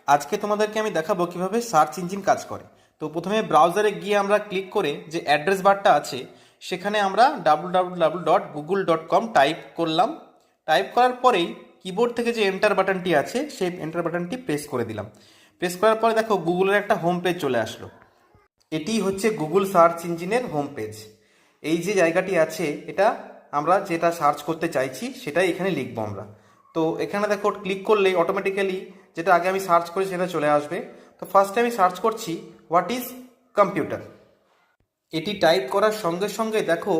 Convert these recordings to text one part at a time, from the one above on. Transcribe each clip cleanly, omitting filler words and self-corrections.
আজকে তোমাদেরকে আমি দেখাবো কিভাবে সার্চ ইঞ্জিন কাজ করে। তো প্রথমে ব্রাউজারে গিয়ে আমরা ক্লিক করে যে অ্যাড্রেস বারটা আছে সেখানে আমরা www.google.com টাইপ করলাম। টাইপ করার পরেই কিবোর্ড থেকে যে এন্টার বাটনটি আছে সেই এন্টার বাটনটি প্রেস করে দিলাম। প্রেস করার পরে দেখো গুগলের একটা হোম পেজ চলে আসলো। এটি হচ্ছে গুগল সার্চ ইঞ্জিনের হোম পেজ। এই যে জায়গাটি আছে এটা আমরা যেটা সার্চ করতে চাইছি সেটাই এখানে লিখবো আমরা। তো এখানে দেখো ক্লিক করলে অটোমেটিক্যালি যেটা আগে আমি সার্চ করি সেটা চলে আসবে। তো ফার্স্টে আমি সার্চ করছি হোয়াট ইজ কম্পিউটার। এটি টাইপ করার সঙ্গে সঙ্গে দেখো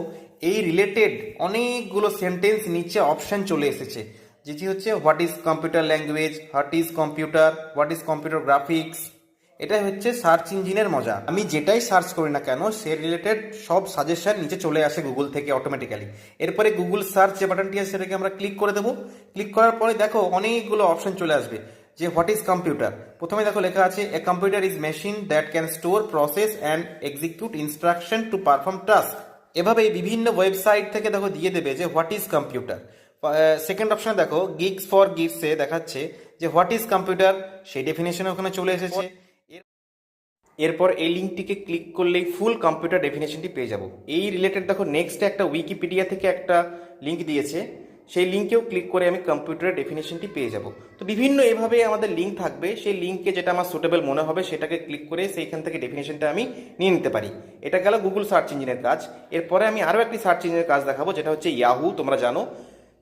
এই রিলেটেড অনেকগুলো সেন্টেন্স নিচে অপশান চলে এসেছে, যেটি হচ্ছে what is computer language, what is computer, what is computer graphics. এটাই হচ্ছে সার্চ ইঞ্জিনের মজা। আমি যেটাই সার্চ করি না কেন সে রিলেটেড সব সাজেশন নিচে চলে আসে গুগল থেকে অটোমেটিক্যালি। এরপরে গুগল সার্চ যে বাটনটি আছে সেটাকে আমরা ক্লিক করে দেবো। ক্লিক করার পরে দেখো অনেকগুলো অপশন চলে আসবে যে হোয়াট ইজ কম্পিউটার। প্রথমে দেখো লেখা আছে a computer is machine that can store, process and execute instruction to perform task. এভাবেই বিভিন্ন ওয়েবসাইট থেকে দেখো দিয়ে দেবে যে হোয়াট ইজ কম্পিউটার। সেকেন্ড অপশনে দেখো গিগস ফর গিগসে দেখাচ্ছে যে হোয়াট ইজ কম্পিউটার, সেই ডেফিনেশন ওখানে চলে এসেছে। এরপর এই লিঙ্কটিকে ক্লিক করলেই ফুল কম্পিউটার ডেফিনেশনটি পেয়ে যাব। এই রিলেটেড দেখো নেক্সট একটা উইকিপিডিয়া থেকে একটা লিঙ্ক দিয়েছে, সেই লিঙ্কেও ক্লিক করে আমি কম্পিউটারের ডেফিনেশনটি পেয়ে যাব। তো বিভিন্ন এভাবে আমাদের লিঙ্ক থাকবে, সেই লিঙ্কে যেটা আমার সুটেবল মনে হবে সেটাকে ক্লিক করে সেইখান থেকে ডেফিনেশনটা আমি নিয়ে নিতে পারি। এটা গেল গুগল সার্চ ইঞ্জিনের কাজ। এরপরে আমি আরও একটি সার্চ ইঞ্জিনের কাজ দেখাবো, যেটা হচ্ছে ইয়াহু। তোমরা জানো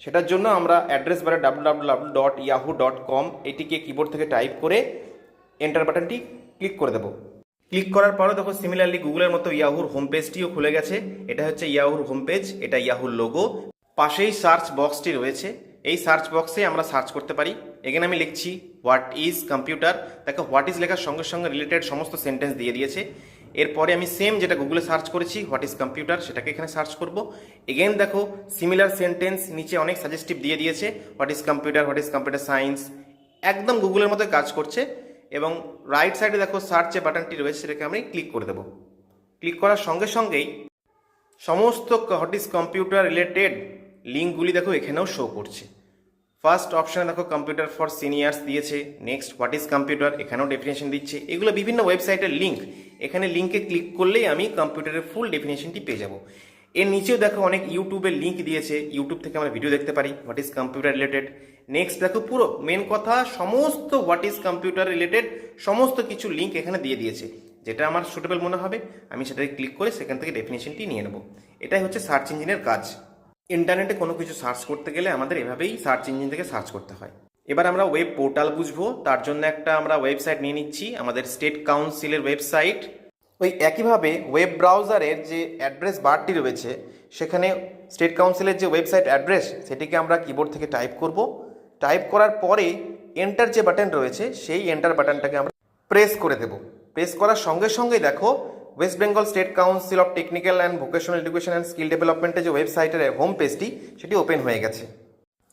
সেটার জন্য আমরা অ্যাড্রেস বারে www.yahoo.com এটিকে কিবোর্ড থেকে টাইপ করে এন্টার বাটনটি ক্লিক করে দেবো। ক্লিক করার পরে দেখো সিমিলারলি গুগলের মতো ইয়াহুর হোম পেজটিও খুলে গেছে। এটা হচ্ছে ইয়াহুর হোম পেজ, এটা ইয়াহুর লোগো। পাশেই সার্চ বক্সটি রয়েছে, এই সার্চ বক্সে আমরা সার্চ করতে পারি। এখানে আমি লিখছি হোয়াট ইজ কম্পিউটার। দেখো হোয়াট ইজ লেখার সঙ্গে সঙ্গে রিলেটেড সমস্ত সেন্টেন্স দিয়ে দিয়েছে। এরপরে আমি সেম যেটা গুগলে সার্চ করেছি হোয়াট ইজ কম্পিউটার সেটাকে এখানে সার্চ করব। এগেন দেখো সিমিলার সেন্টেন্স নিচে অনেক সাজেস্টিভ দিয়ে দিয়েছে, what is computer, what is computer science, একদম গুগলের মতো কাজ করছে। এবং রাইট সাইডে দেখো সার্চ যে বাটনটি রয়েছে সেটাকে আমি ক্লিক করে দেবো। ক্লিক করার সঙ্গে সঙ্গেই সমস্ত হোয়াট ইজ কম্পিউটার রিলেটেড লিঙ্কগুলি দেখো এখানেও শো করছে। ফার্স্ট অপশানে দেখো কম্পিউটার ফর সিনিয়র্স দিয়েছে, নেক্সট হোয়াট ইজ কম্পিউটার এখানেও ডেফিনেশন দিচ্ছে। এগুলো বিভিন্ন ওয়েবসাইটের লিঙ্ক, এখানে লিঙ্কে ক্লিক করলেই আমি কম্পিউটারের ফুল ডেফিনেশনটি পেয়ে যাব। এর নিচেও দেখো অনেক ইউটিউবের লিঙ্ক দিয়েছে, ইউটিউব থেকে আমরা ভিডিও দেখতে পারি what is computer related. Next দেখো পুরো মেন কথা সমস্ত হোয়াট ইজ কম্পিউটার রিলেটেড সমস্ত কিছু লিঙ্ক এখানে দিয়ে দিয়েছে। যেটা আমার সুটেবল মনে হবে আমি সেটাকে ক্লিক করে সেখান থেকে ডেফিনেশনটি নিয়ে নেব। এটাই হচ্ছে সার্চ ইঞ্জিনের কাজ। ইন্টারনেটে কোনো কিছু সার্চ করতে গেলে আমাদের এভাবেই সার্চ ইঞ্জিন থেকে সার্চ করতে হয়। এবার আমরা ওয়েব পোর্টাল বুঝবো, তার জন্য একটা আমরা ওয়েবসাইট নিয়ে নিচ্ছি, আমাদের স্টেট কাউন্সিলের ওয়েবসাইট। ওই একইভাবে ওয়েব ব্রাউজারের যে অ্যাড্রেস বারটি রয়েছে সেখানে স্টেট কাউন্সিলের যে ওয়েবসাইট অ্যাড্রেস সেটিকে আমরা কিবোর্ড থেকে টাইপ করব। টাইপ করার পরে এন্টার যে বাটন রয়েছে সেই এন্টার বাটনটাকে আমরা প্রেস করে দেব। প্রেস করার সঙ্গে সঙ্গেই দেখো West Bengal state council of technical and vocational education and skill ডেভেলপমেন্টের যে ওয়েবসাইটের হোম পেজটি সেটি ওপেন হয়ে গেছে।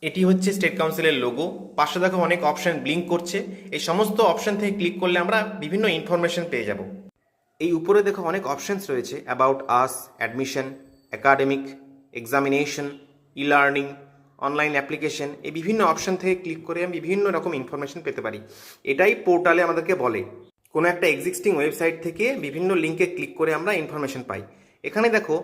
এটি হচ্ছে স্টেট কাউন্সিলের লোগো। পাশে দেখো অনেক অপশন ব্লিঙ্ক করছে, এই সমস্ত অপশন থেকে ক্লিক করলে আমরা বিভিন্ন ইনফরমেশন পেয়ে যাব। এই উপরে দেখো অনেক অপশনস রয়েছে, about us, admission, academic, examination, e learning, online application. এই বিভিন্ন অপশন থেকে ক্লিক করে আমি বিভিন্ন রকম ইনফরমেশন পেতে পারি। এটাই পোর্টালে আমাদেরকে বলে কোনো একটা এক্সিস্টিং ওয়েবসাইট থেকে বিভিন্ন লিঙ্কে ক্লিক করে আমরা ইনফরমেশন পাই। এখানে দেখো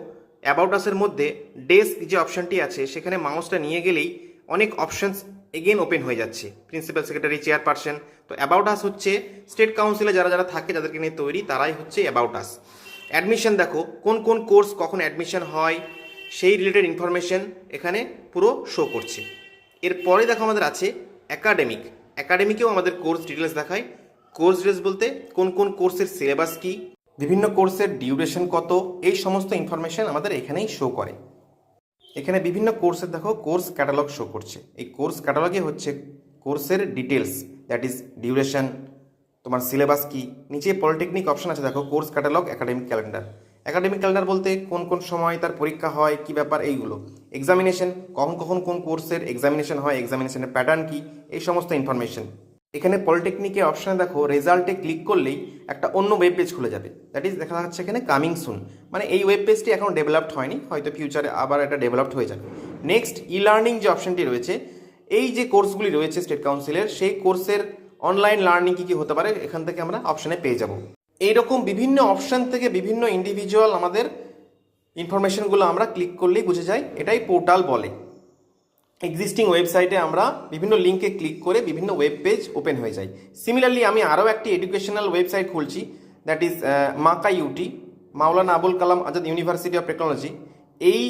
অ্যাবাউট আসের মধ্যে ডেস্ক যে অপশনটি আছে সেখানে মাউসটা নিয়ে গেলেই অনেক অপশনস এগেন ওপেন হয়ে যাচ্ছে, প্রিন্সিপাল সেক্রেটারি, চেয়ারপারসন। তো অ্যাবাউট আস হচ্ছে স্টেট কাউন্সিলে যারা যারা থাকে যাদেরকে নিয়ে তৈরি তারাই হচ্ছে অ্যাবাউট আস। অ্যাডমিশন দেখো কোন কোন কোর্স কখন অ্যাডমিশন হয় সেই রিলেটেড ইনফরমেশন এখানে পুরো শো করছে। এরপরে দেখো আমাদের আছে একাডেমিক। একাডেমিকেও আমাদের কোর্স ডিটেলস দেখায়। কোর্স ডিটেলস বলতে কোন কোন কোর্সের সিলেবাস কি, বিভিন্ন কোর্সের ডিউরেশন কত, এই সমস্ত ইনফরমেশন আমাদের এখানেই শো করে। এখানে বিভিন্ন কোর্সের দেখো কোর্স ক্যাটালগ শো করছে। এই কোর্স ক্যাটালগে হচ্ছে কোর্সের ডিটেলস, দ্যাট ইজ ডিউরেশন, তোমার সিলেবাস কি। নিচে পলিটেকনিক অপশন আছে দেখো course catalogue, academic calendar. Academic calendar বলতে কোন কোন সময় তার পরীক্ষা হয়, কি ব্যাপার এইগুলো। এক্সামিনেশন কখন কখন কোন কোর্সের এক্সামিনেশন হয়, এক্সামিনেশনের প্যাটার্ন কি, এই সমস্ত ইনফরমেশন। এখানে পলিটেকনিকের অপশানে দেখো রেজাল্টে ক্লিক করলেই একটা অন্য ওয়েব পেজ খুলে যাবে, দ্যাট ইজ দেখা যাচ্ছে এখানে কামিং সুন, মানে এই ওয়েব পেজটি এখন ডেভেলপড হয়নি, হয়তো ফিউচারে আবার এটা ডেভেলপড হয়ে যাবে। নেক্সট ই লার্নিং যে অপশানটি রয়েছে, এই যে কোর্সগুলি রয়েছে স্টেট কাউন্সিলের সেই কোর্সের অনলাইন লার্নিং কী কী হতে পারে এখান থেকে আমরা অপশানে পেয়ে যাব। এইরকম বিভিন্ন অপশান থেকে বিভিন্ন ইন্ডিভিজুয়াল আমাদের ইনফরমেশনগুলো আমরা ক্লিক করলেই বুঝে যাই, এটাই পোর্টাল বলে। এক্সিস্টিং ওয়েবসাইটে আমরা বিভিন্ন লিঙ্কে ক্লিক করে বিভিন্ন ওয়েব পেজ ওপেন হয়ে যায়। সিমিলারলি আমি আরও একটি এডুকেশনাল ওয়েবসাইট খুলছি, that is MAKAUT, Maulana Abul Kalam Azad university of technology. এই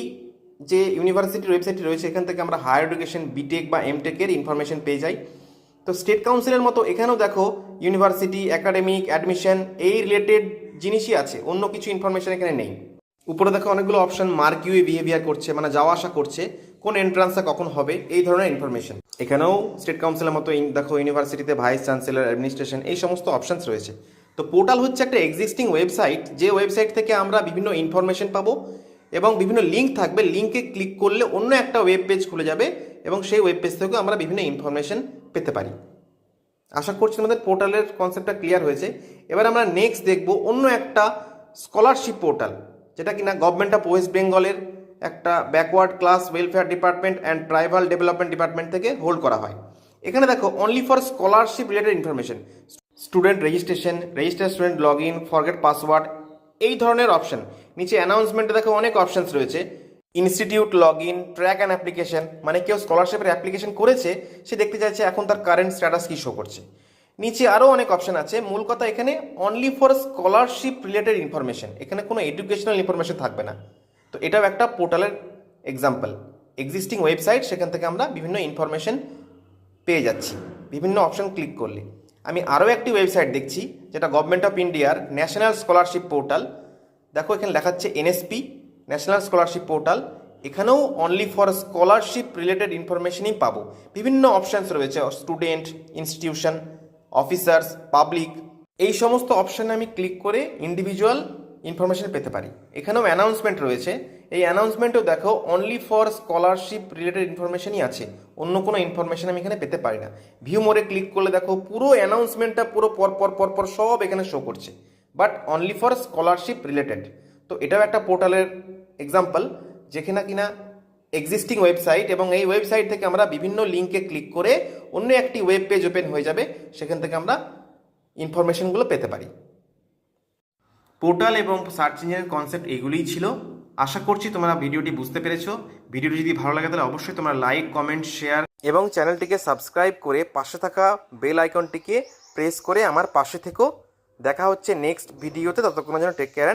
যে ইউনিভার্সিটির ওয়েবসাইটটি রয়েছে এখান থেকে আমরা হায়ার এডুকেশন বিটেক বা এমটেকের ইনফরমেশন পেয়ে যাই। তো স্টেট কাউন্সিলের মতো এখানেও দেখো ইউনিভার্সিটি, একাডেমিক, অ্যাডমিশন এই রিলেটেড জিনিসই আছে, অন্য কিছু ইনফরমেশন এখানে নেই। উপরে দেখো অনেকগুলো অপশন মার্ক ইউ বিহেভিয়ার করছে, মানে যাওয়া আসা করছে, কোন এন্ট্রান্সটা কখন হবে, এই ধরনের ইনফরমেশন। এখানেও স্টেট কাউন্সিলের মতো দেখো ইউনিভার্সিটিতে ভাইস চ্যান্সেলর, অ্যাডমিনিস্ট্রেশন এই সমস্ত অপশনস রয়েছে। তো পোর্টাল হচ্ছে একটা এক্সিস্টিং ওয়েবসাইট, যে ওয়েবসাইট থেকে আমরা বিভিন্ন ইনফরমেশন পাবো এবং বিভিন্ন লিঙ্ক থাকবে, লিঙ্কে ক্লিক করলে অন্য একটা ওয়েব পেজ খুলে যাবে এবং সেই ওয়েব পেজ থেকেও আমরা বিভিন্ন ইনফরমেশন পেতে পারি। আশা করছি আমাদের পোর্টালের কনসেপ্টটা ক্লিয়ার হয়েছে। এবার আমরা নেক্সট দেখব অন্য একটা স্কলারশিপ পোর্টাল, যেটা কিনা গভর্নমেন্ট অফ ওয়েস্ট বেঙ্গলের একটা backward class welfare department and tribal development department থেকে হোল্ড করা হয়। এখানে দেখো only for scholarship related information, student registration, register student log in, forget password, এই ধরনের অপশন। নিচে অ্যানাউন্সমেন্টে দেখো অনেক অপশনস রয়েছে, institute log in, track and application, মানে কেউ স্কলারশিপের অ্যাপ্লিকেশন করেছে, সে দেখতে চাইছে এখন তার কারেন্ট স্ট্যাটাস কী শো করছে। নিচে আরও অনেক অপশন আছে, মূল কথা এখানে only for scholarship related information, এখানে কোনো এডুকেশনাল ইনফরমেশন থাকবে না। তো এটাও একটা পোর্টালের এক্সাম্পল, এক্সিস্টিং ওয়েবসাইট, সেখান থেকে আমরা বিভিন্ন ইনফরমেশন পেয়ে যাচ্ছি বিভিন্ন অপশন ক্লিক করলে। আমি আরও একটি ওয়েবসাইট দেখছি, যেটা গভর্নমেন্ট অফ ইন্ডিয়ার ন্যাশনাল স্কলারশিপ পোর্টাল। দেখো এখানে লেখাচ্ছে এনএসপি, ন্যাশনাল স্কলারশিপ পোর্টাল। এখানেও অনলি ফর স্কলারশিপ রিলেটেড ইনফরমেশনই পাবো, বিভিন্ন অপশানস রয়েছে, স্টুডেন্ট, ইনস্টিটিউশন, অফিসার্স, পাবলিক, এই সমস্ত অপশানে আমি ক্লিক করে ইন্ডিভিজুয়াল ইনফরমেশন পেতে পারি। এখানেও অ্যানাউন্সমেন্ট রয়েছে, এই অ্যানাউন্সমেন্টেও দেখো অনলি ফর স্কলারশিপ রিলেটেড ইনফরমেশনই আছে, অন্য কোনো ইনফরমেশন আমি এখানে পেতে পারি না। ভিউ মোরে ক্লিক করলে দেখো পুরো অ্যানাউন্সমেন্টটা পুরো পরপর সব এখানে শো করছে, but only for scholarship related. তো এটাও একটা পোর্টালের এক্সাম্পল, যেখানে কিনা এক্সিস্টিং ওয়েবসাইট এবং এই ওয়েবসাইট থেকে আমরা বিভিন্ন লিঙ্কে ক্লিক করে অন্য একটি ওয়েব পেজ ওপেন হয়ে যাবে, সেখান থেকে আমরা ইনফরমেশনগুলো পেতে পারি। পোর্টাল এবং সার্চ ইঞ্জিনের কনসেপ্ট এগুলিই ছিল। আশা করছি তোমরা ভিডিওটি বুঝতে পেরেছো। ভিডিওটি যদি ভালো লাগে তাহলে অবশ্যই তোমরা লাইক, কমেন্ট, শেয়ার এবং চ্যানেলটিকে সাবস্ক্রাইব করে পাশে থাকা বেল আইকনটিকে প্রেস করে আমার পাশে থেকো। দেখা হচ্ছে নেক্সট ভিডিওতে, ততক্ষণের জন্য টেক কেয়ার।